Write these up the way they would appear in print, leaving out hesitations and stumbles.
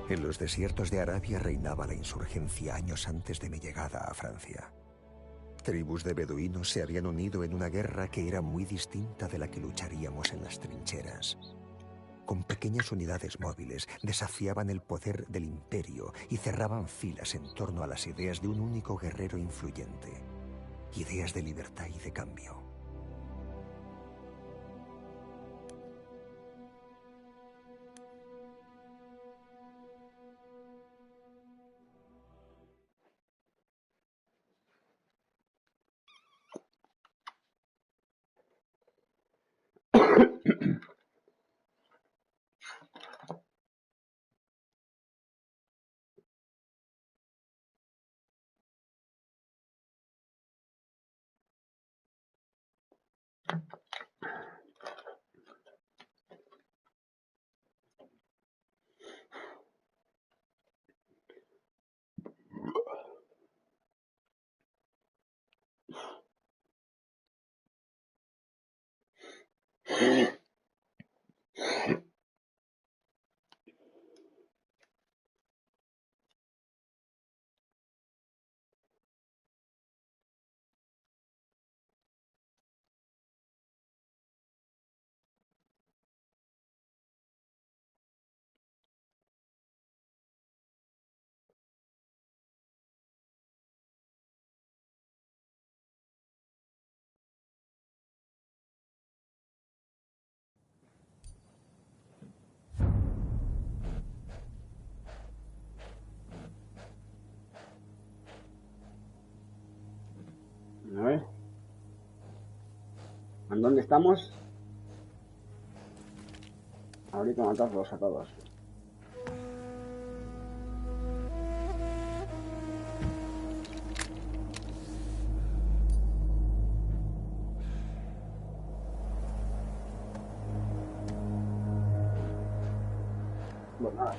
En los desiertos de Arabia reinaba la insurgencia años antes de mi llegada a Francia. Tribus de beduinos se habían unido en una guerra que era muy distinta de la que lucharíamos en las trincheras. Con pequeñas unidades móviles desafiaban el poder del imperio y cerraban filas en torno a las ideas de un único guerrero influyente. Ideas de libertad y de cambio. A ver. ¿En dónde estamos? Ahorita matarlos a todos. Pues nada.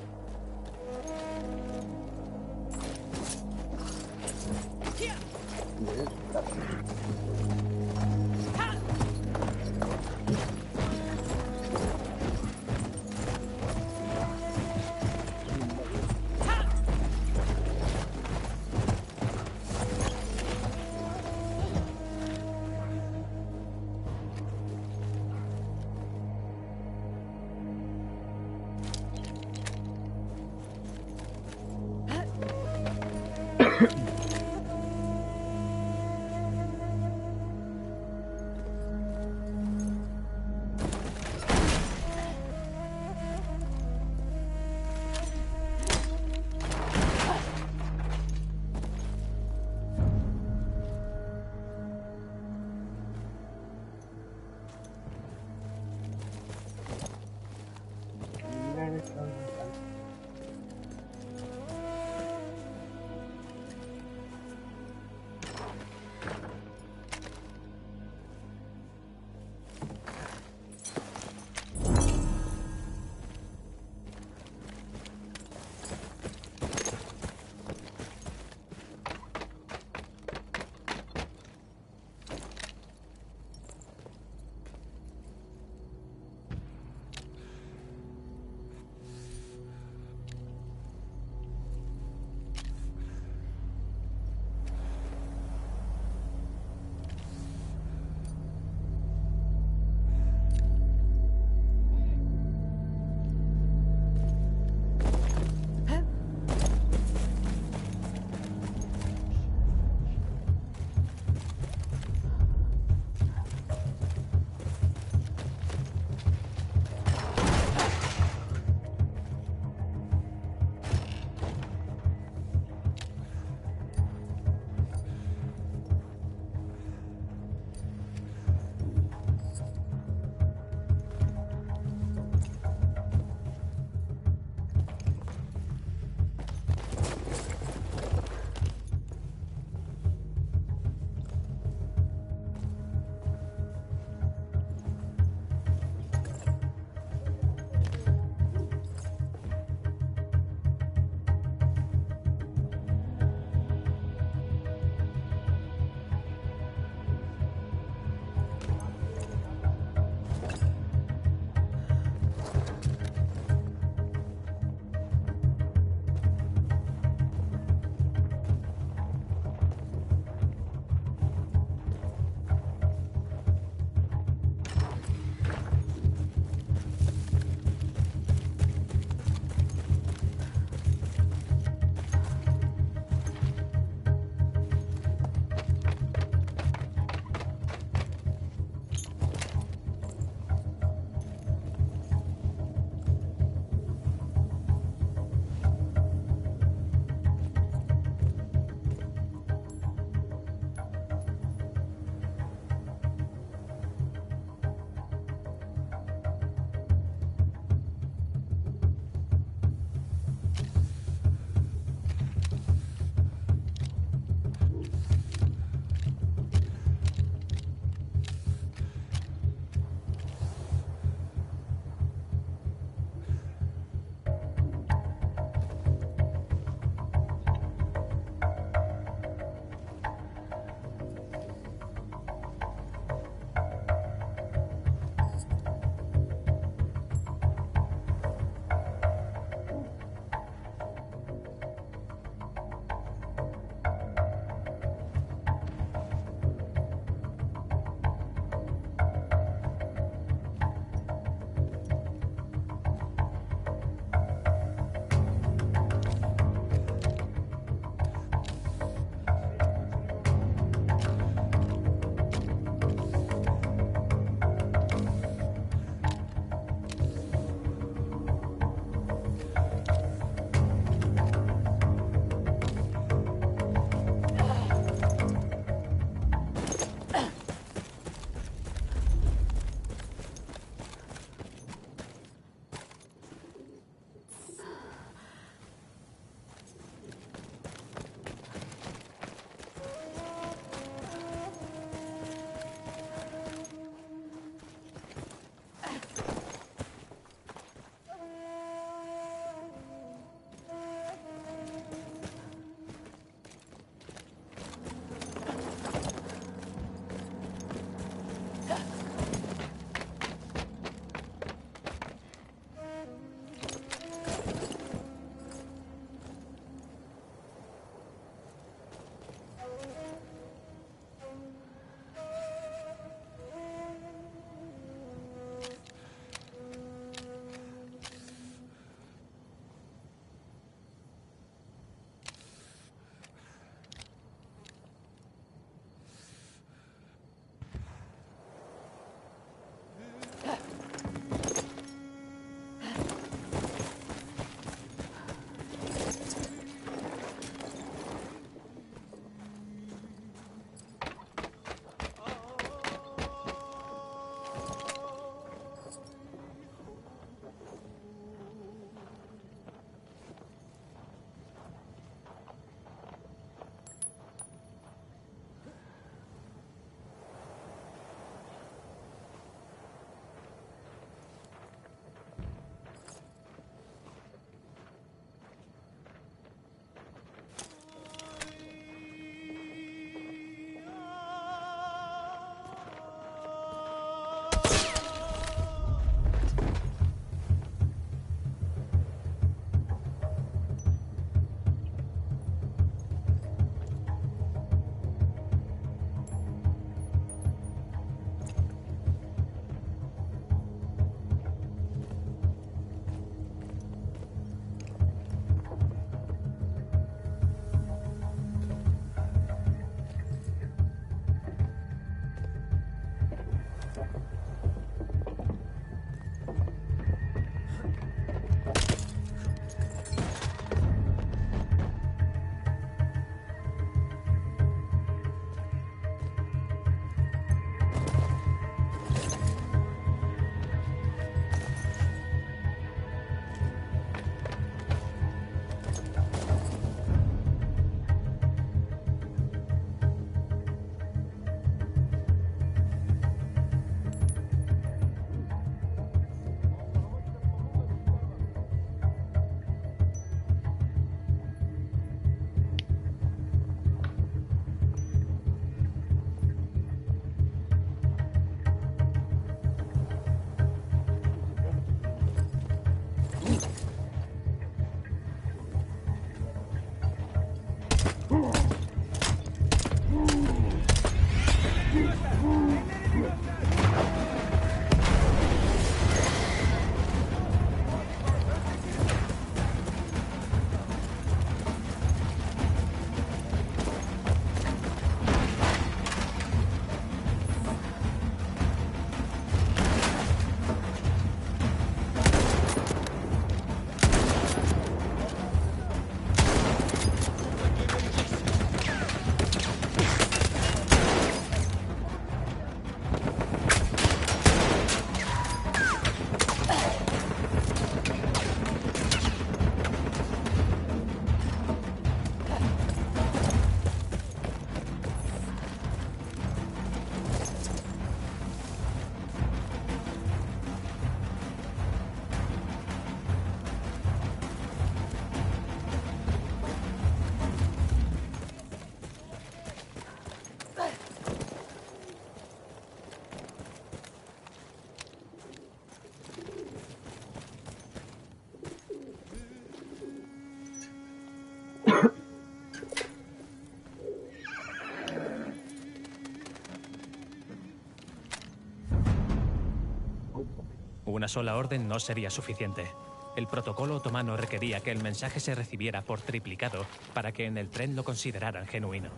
Una sola orden no sería suficiente. El protocolo otomano requería que el mensaje se recibiera por triplicado para que en el tren lo consideraran genuino.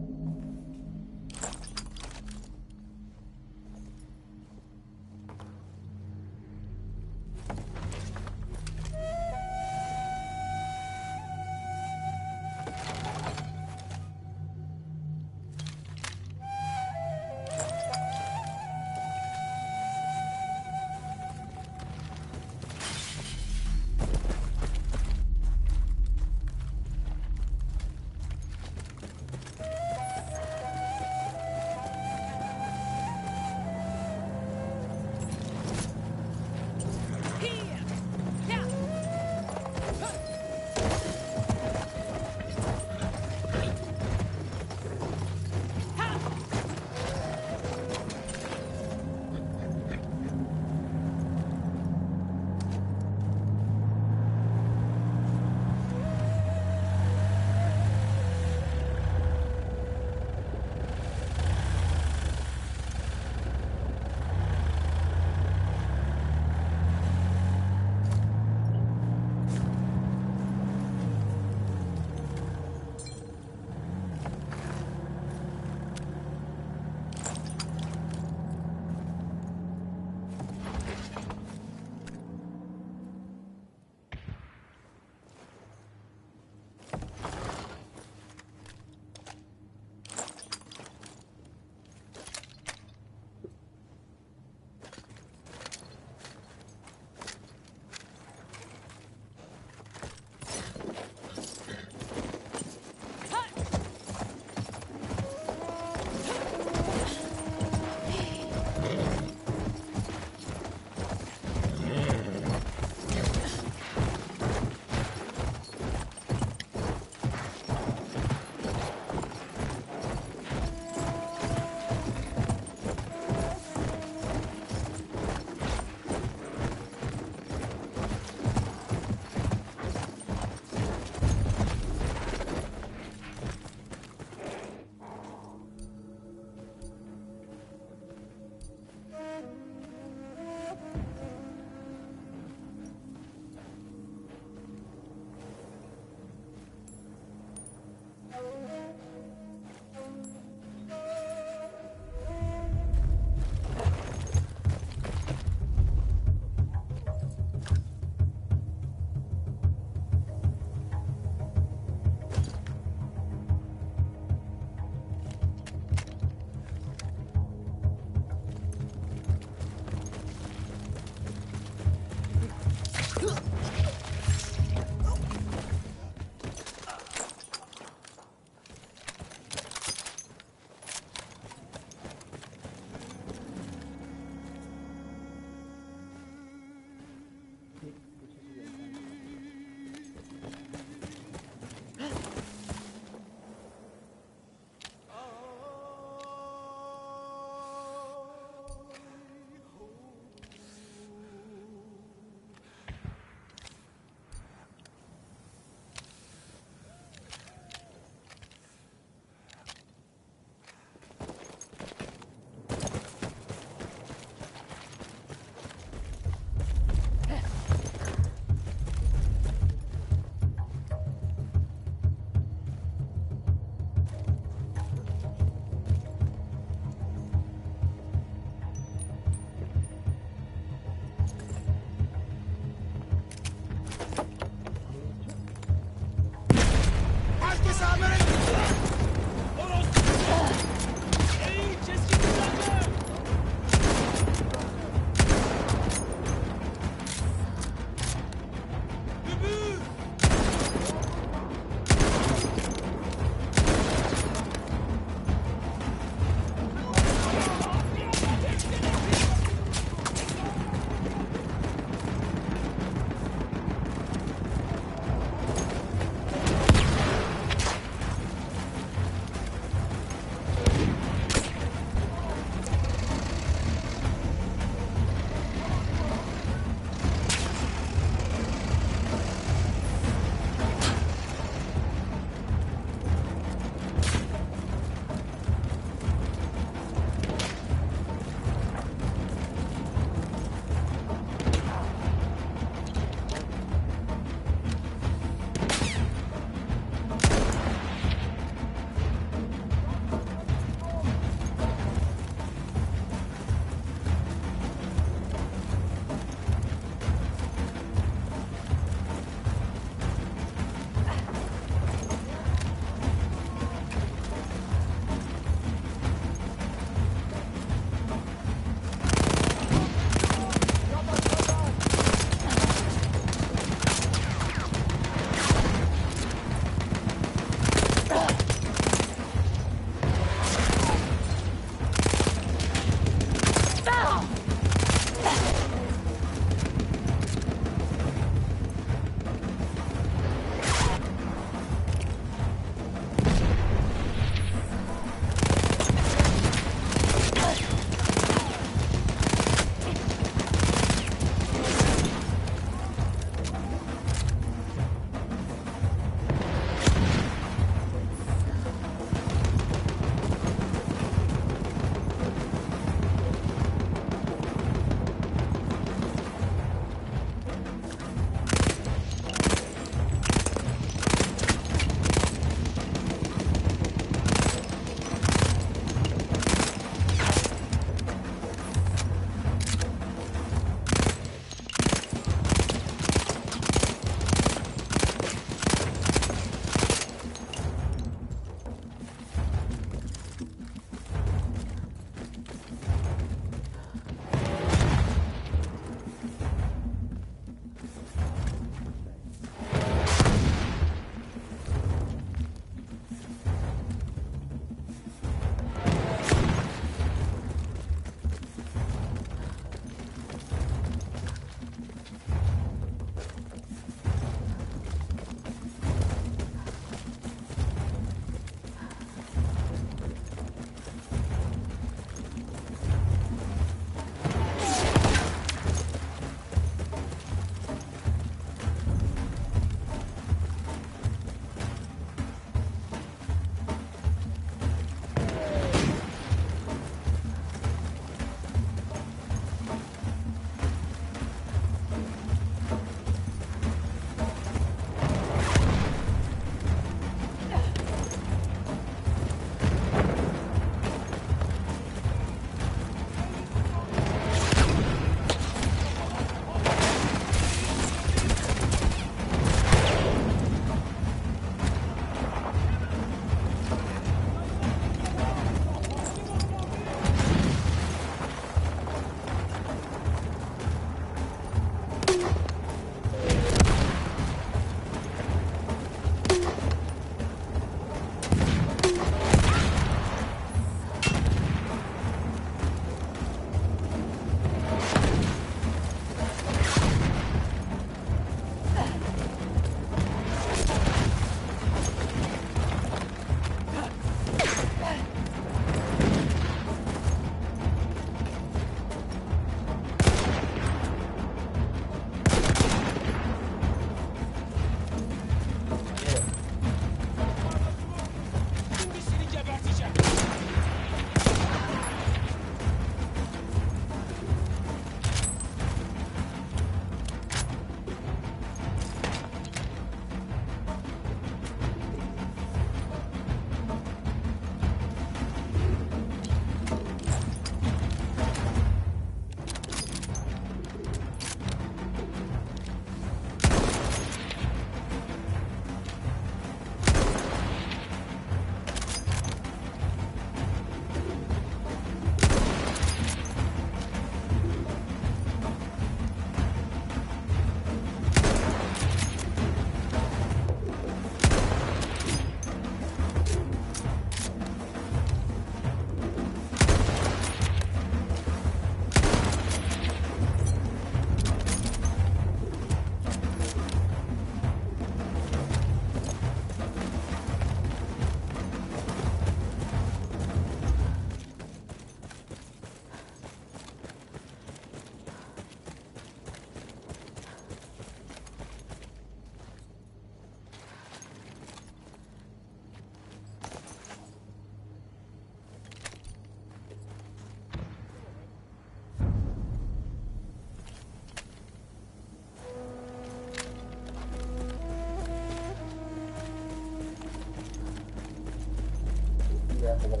Ya está por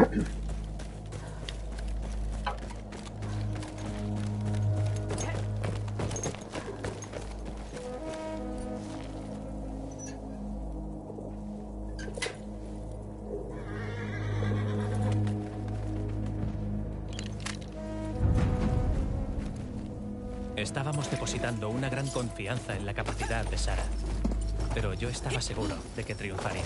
aquí. Estábamos depositando una gran confianza en la capacidad de Sara, pero yo estaba seguro de que triunfaría.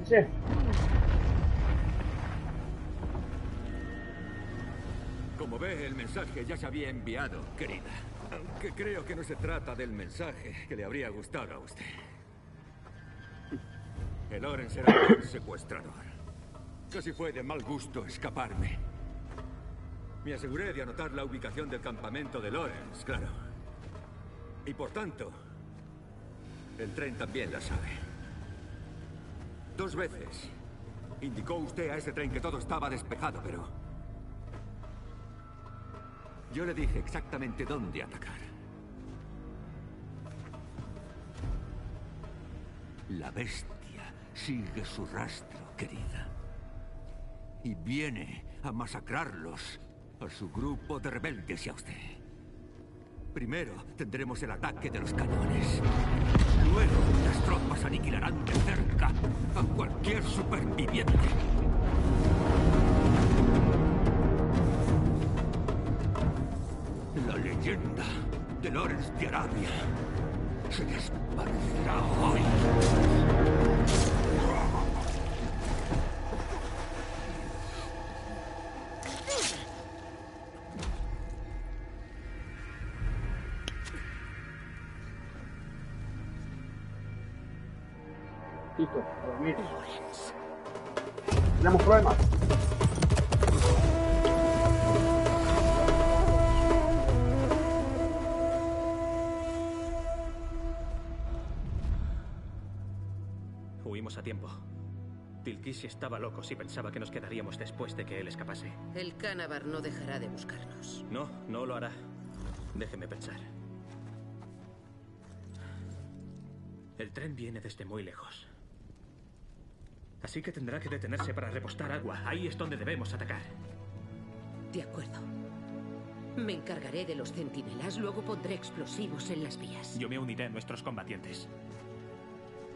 Sí. Como ve, el mensaje ya se había enviado, querida. Aunque creo que no se trata del mensaje que le habría gustado a usted. El Lawrence era un secuestrador. Casi fue de mal gusto escaparme. Me aseguré de anotar la ubicación del campamento de Lawrence, claro. Y por tanto, el tren también la sabe. 2 veces indicó usted a ese tren que todo estaba despejado, pero yo le dije exactamente dónde atacar. La bestia sigue su rastro, querida. Y viene a masacrarlos, a su grupo de rebeldes y a usted. Primero tendremos el ataque de los cañones. Luego las tropas aniquilarán de cerca a cualquier superviviente. La leyenda de Lawrence de Arabia se desvanecerá hoy. Listo, a dormir. Lorenz. ¿Tenemos problemas? Huimos a tiempo. Tilkishi estaba loco si pensaba que nos quedaríamos después de que él escapase. El Canavar no dejará de buscarnos. No, no lo hará. Déjeme pensar. El tren viene desde muy lejos. Así que tendrá que detenerse para repostar agua. Ahí es donde debemos atacar. De acuerdo. Me encargaré de los centinelas, luego pondré explosivos en las vías. Yo me uniré a nuestros combatientes.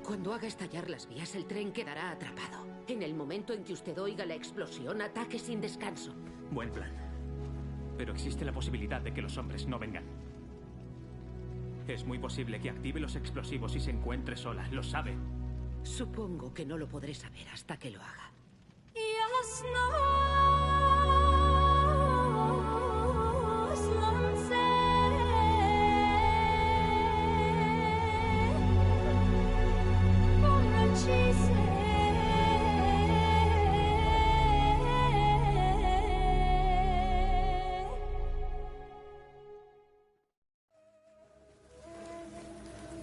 Cuando haga estallar las vías, el tren quedará atrapado. En el momento en que usted oiga la explosión, ataque sin descanso. Buen plan. Pero existe la posibilidad de que los hombres no vengan. Es muy posible que active los explosivos y se encuentre sola. ¿Lo sabe? Supongo que no lo podré saber hasta que lo haga.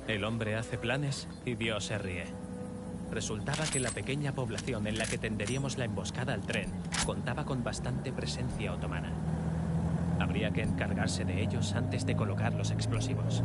El hombre hace planes y Dios se ríe. Resultaba que la pequeña población en la que tenderíamos la emboscada al tren contaba con bastante presencia otomana. Habría que encargarse de ellos antes de colocar los explosivos.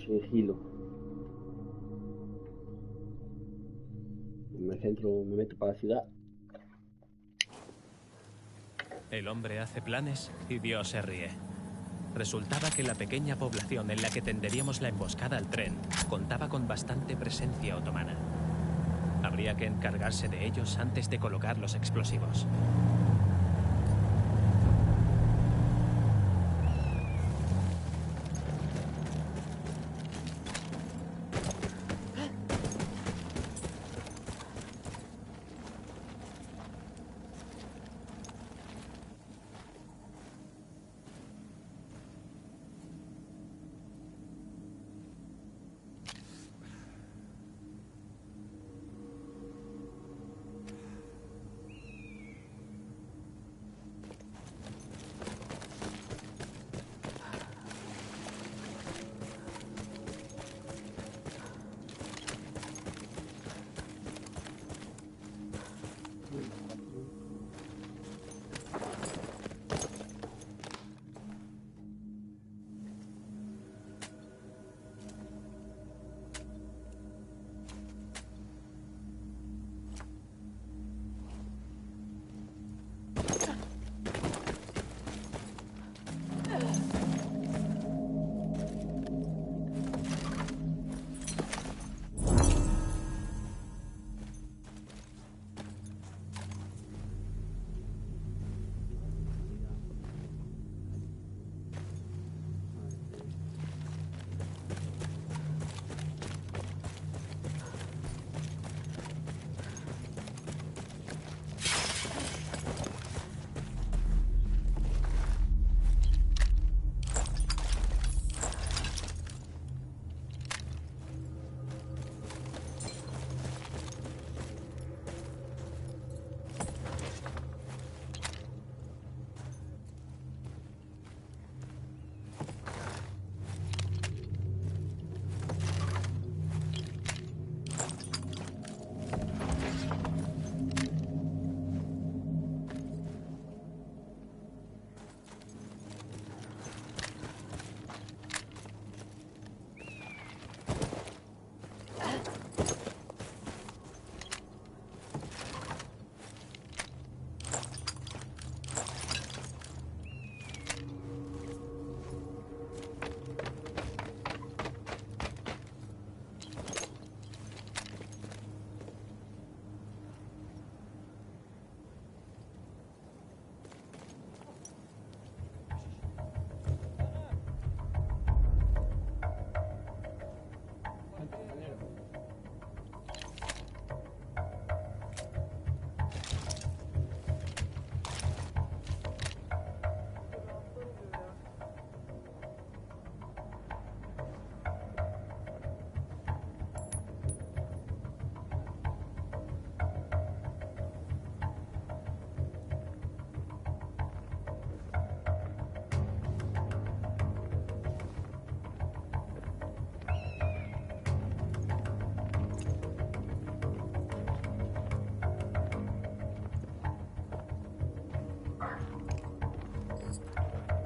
Sigilo. Me meto para la ciudad. El hombre hace planes y Dios se ríe. Resultaba que la pequeña población en la que tenderíamos la emboscada al tren contaba con bastante presencia otomana. Habría que encargarse de ellos antes de colocar los explosivos.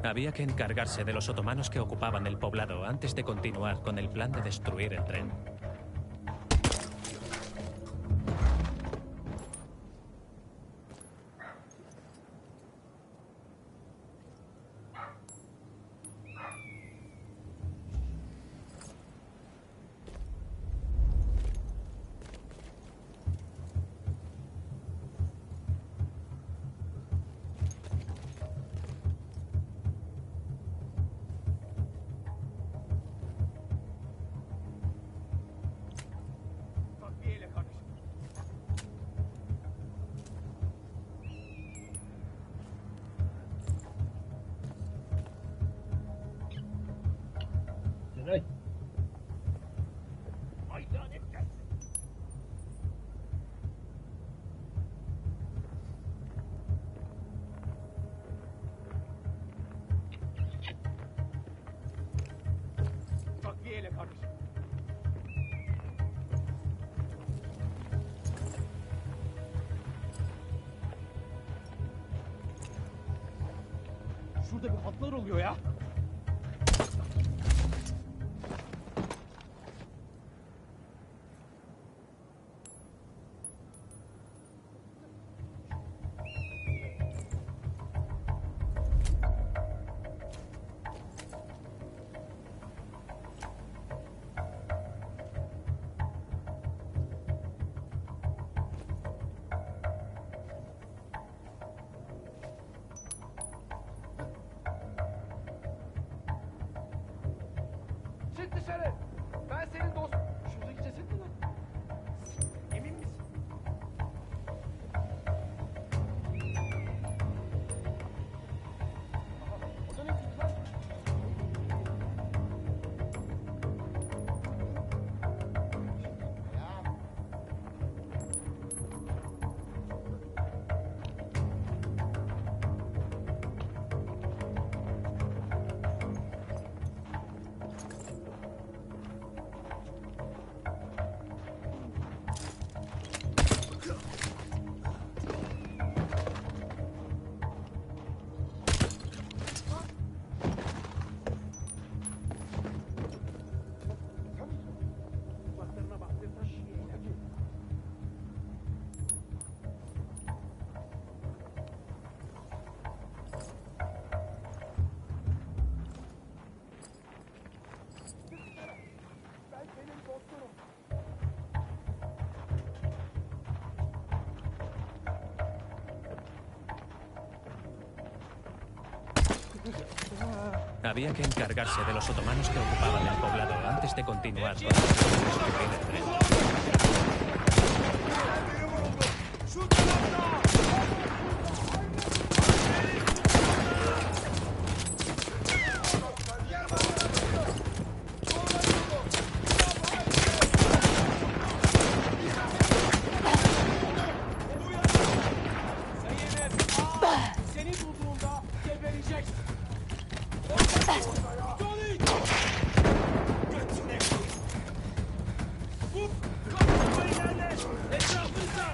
Había que encargarse de los otomanos que ocupaban el poblado antes de continuar con el plan de destruir el tren. Şurada bir hatlar oluyor ya. Çık dışarı. Ben senin dost. Şuradaki ceset mi lan? Emin misin? Aha, o da ne kız lan? Ya. Kulaklarına baktığında şiye. Ben senin dostunum. Había que encargarse de los otomanos que ocupaban el poblado antes de continuar con el plan de destruir el tren. Seni bulduğumda gebereceksin. Johnny! Bu kapı ilerle! Etrafınızda!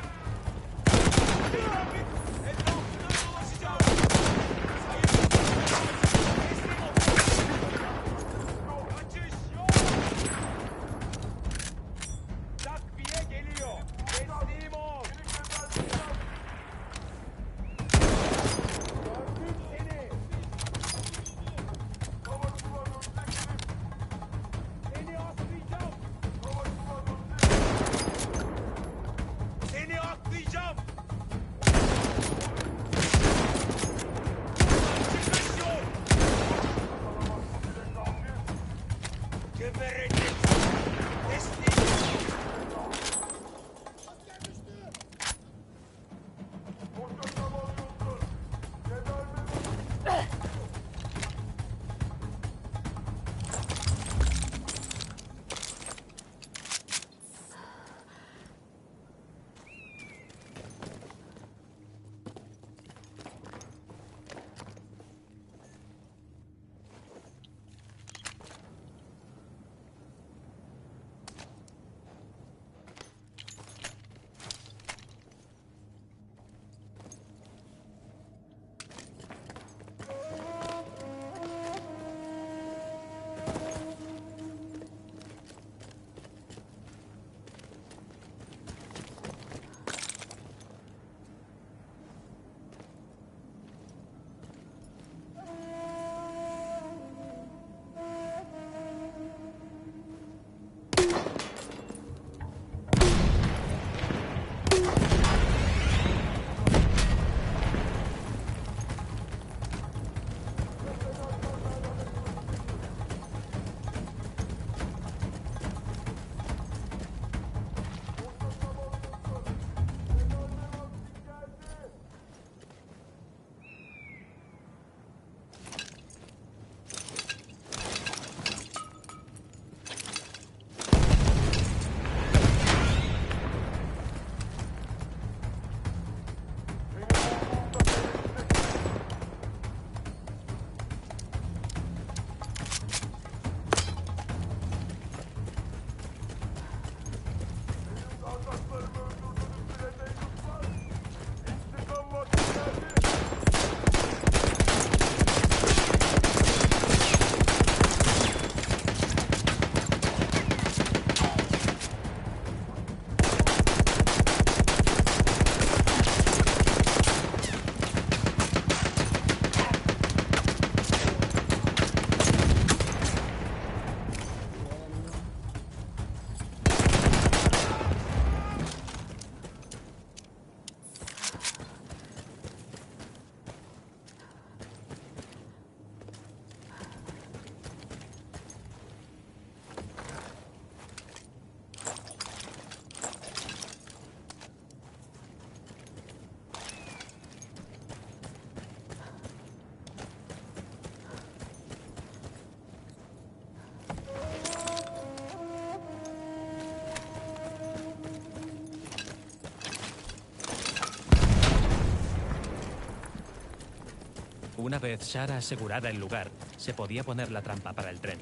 Una vez Shara asegurada el lugar, se podía poner la trampa para el tren.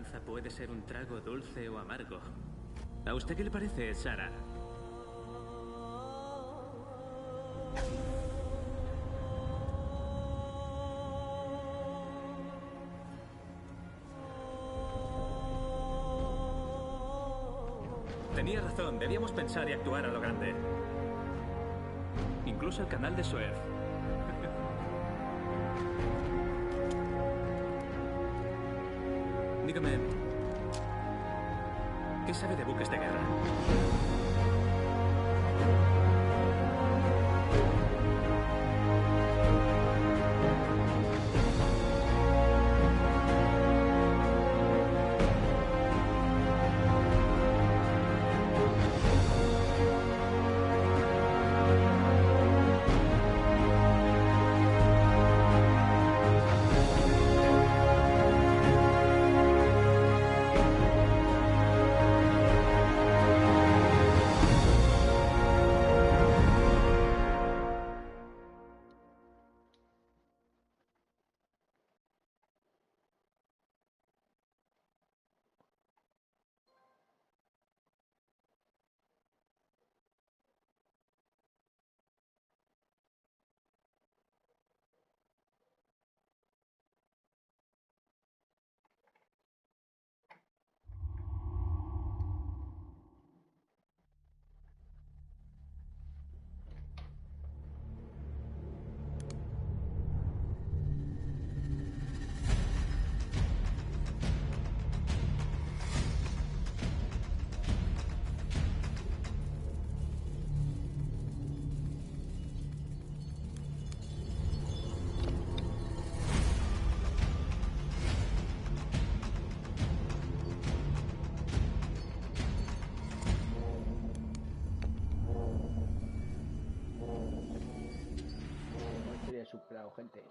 esperanza puede ser un trago dulce o amargo. ¿A usted qué le parece, Sarah? Tenía razón, debíamos pensar y actuar a lo grande. Incluso el canal de Suez. Dígame, ¿qué sabe de buques de guerra? Sería superado, gente.